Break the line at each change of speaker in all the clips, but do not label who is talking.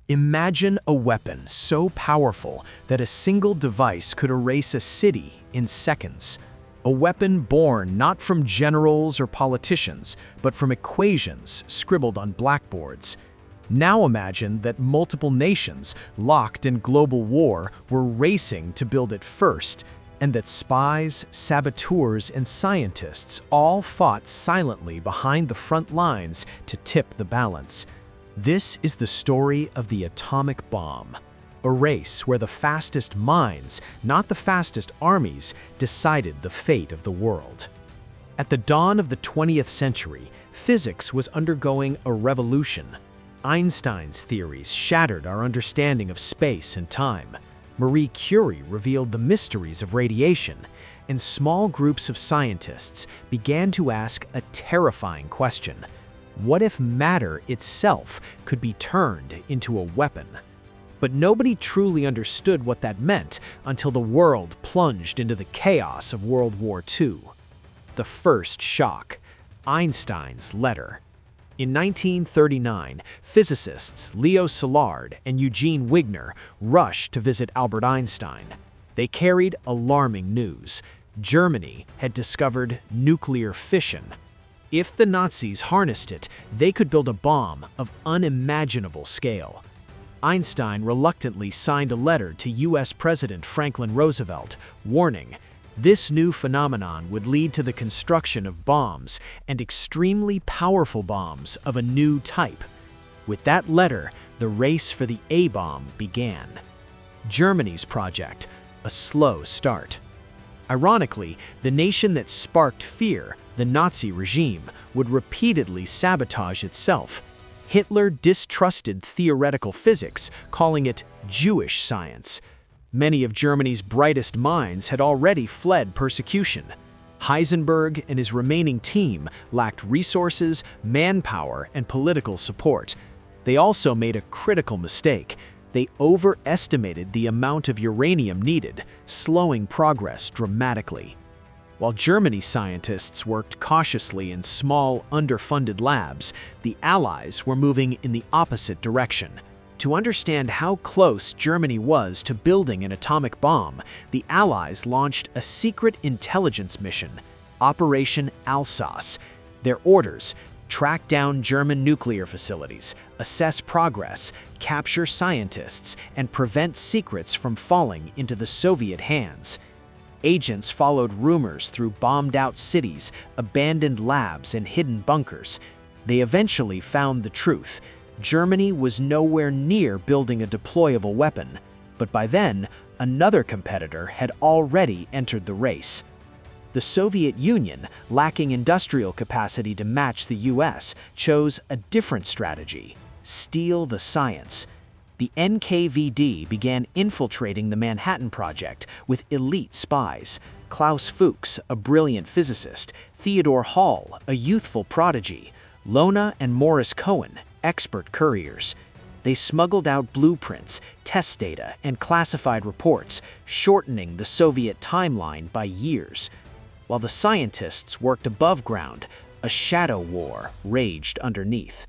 Imagine a weapon so powerful that a single device could erase a city in seconds. A weapon born not from generals or politicians, but from equations scribbled on blackboards. Now imagine that multiple nations, locked in global war, were racing to build it first, and that spies, saboteurs, and scientists all fought silently behind the front lines to tip the balance. This is the story of the atomic bomb, a race where the fastest minds, not the fastest armies, decided the fate of the world. At the dawn of the 20th century, physics was undergoing a revolution. Einstein's theories shattered our understanding of space and time. Marie Curie revealed the mysteries of radiation, and small groups of scientists began to ask a terrifying question: what if matter itself could be turned into a weapon? But nobody truly understood what that meant until the world plunged into the chaos of World War II. The first shock: Einstein's letter. In 1939, physicists Leo Szilard and Eugene Wigner rushed to visit Albert Einstein. They carried alarming news. Germany had discovered nuclear fission. If the Nazis harnessed it, they could build a bomb of unimaginable scale. Einstein reluctantly signed a letter to US President Franklin Roosevelt, warning, this new phenomenon would lead to the construction of bombs, and extremely powerful bombs of a new type. With that letter, the race for the A-bomb began. Germany's project, a slow start. Ironically, the nation that sparked fear, the Nazi regime, would repeatedly sabotage itself. Hitler distrusted theoretical physics, calling it Jewish science. Many of Germany's brightest minds had already fled persecution. Heisenberg and his remaining team lacked resources, manpower, and political support. They also made a critical mistake. They overestimated the amount of uranium needed, slowing progress dramatically. While Germany scientists worked cautiously in small, underfunded labs, the Allies were moving in the opposite direction. To understand how close Germany was to building an atomic bomb, the Allies launched a secret intelligence mission, Operation Alsace. Their orders: track down German nuclear facilities, assess progress, capture scientists, and prevent secrets from falling into the Soviet hands. Agents followed rumors through bombed-out cities, abandoned labs, and hidden bunkers. They eventually found the truth. Germany was nowhere near building a deployable weapon, but by then, another competitor had already entered the race. The Soviet Union, lacking industrial capacity to match the US, chose a different strategy: steal the science. The NKVD began infiltrating the Manhattan Project with elite spies: Klaus Fuchs, a brilliant physicist; Theodore Hall, a youthful prodigy; Lona and Morris Cohen, expert couriers. They smuggled out blueprints, test data, and classified reports, shortening the Soviet timeline by years. While the scientists worked above ground, a shadow war raged underneath.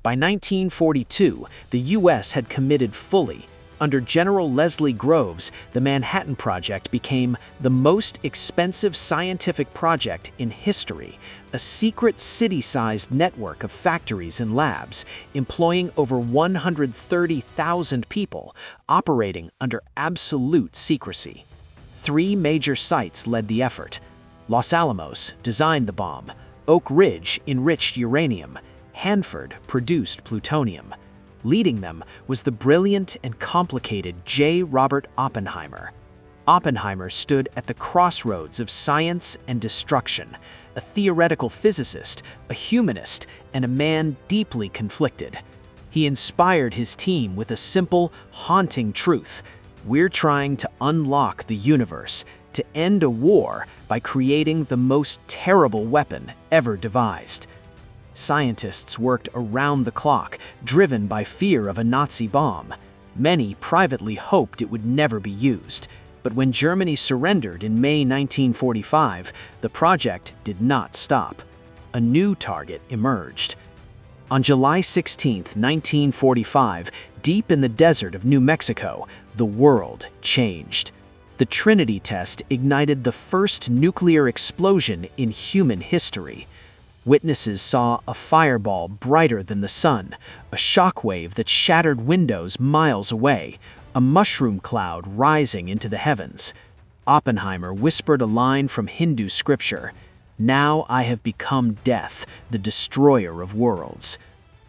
By 1942, the US had committed fully. Under General Leslie Groves, the Manhattan Project became the most expensive scientific project in history, a secret city-sized network of factories and labs, employing over 130,000 people, operating under absolute secrecy. 3 major sites led the effort. Los Alamos designed the bomb. Oak Ridge enriched uranium. Hanford produced plutonium. Leading them was the brilliant and complicated J. Robert Oppenheimer. Oppenheimer stood at the crossroads of science and destruction, a theoretical physicist, a humanist, and a man deeply conflicted. He inspired his team with a simple, haunting truth: we're trying to unlock the universe, to end a war by creating the most terrible weapon ever devised. Scientists worked around the clock, driven by fear of a Nazi bomb. Many privately hoped it would never be used. But when Germany surrendered in May 1945, the project did not stop. A new target emerged. On July 16, 1945, Deep in the desert of New Mexico, the world changed. The Trinity test ignited the first nuclear explosion in human history. Witnesses saw a fireball brighter than the sun, a shockwave that shattered windows miles away, a mushroom cloud rising into the heavens. Oppenheimer whispered a line from Hindu scripture, "Now I have become death, the destroyer of worlds."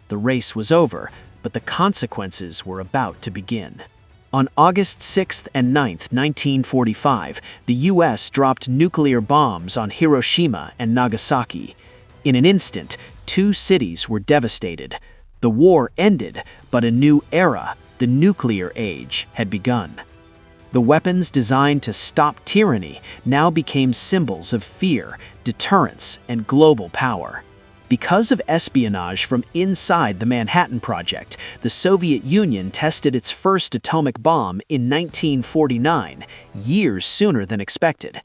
The race was over, but the consequences were about to begin. On August 6th and 9th, 1945, the U.S. dropped nuclear bombs on Hiroshima and Nagasaki. In an instant, 2 cities were devastated. The war ended, but a new era, the nuclear age, had begun. The weapons designed to stop tyranny now became symbols of fear, deterrence, and global power. Because of espionage from inside the Manhattan Project, the Soviet Union tested its first atomic bomb in 1949, years sooner than expected.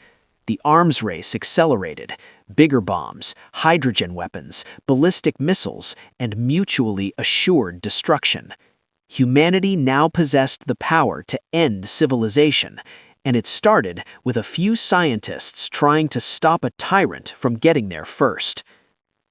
The arms race accelerated. Bigger bombs, hydrogen weapons, ballistic missiles, and mutually assured destruction. Humanity now possessed the power to end civilization, and it started with a few scientists trying to stop a tyrant from getting there first.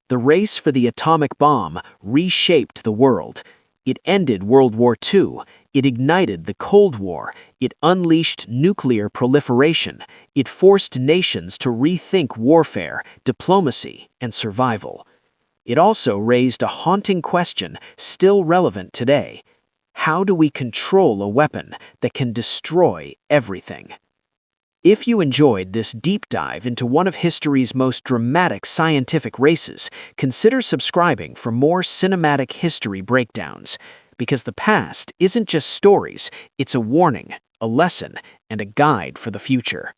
The race for the atomic bomb reshaped the world. It ended World War II. It ignited the Cold War. It unleashed nuclear proliferation. It forced nations to rethink warfare, diplomacy, and survival. It also raised a haunting question still relevant today. How do we control a weapon that can destroy everything? If you enjoyed this deep dive into one of history's most dramatic scientific races, consider subscribing for more cinematic history breakdowns. Because the past isn't just stories, it's a warning, a lesson, and a guide for the future.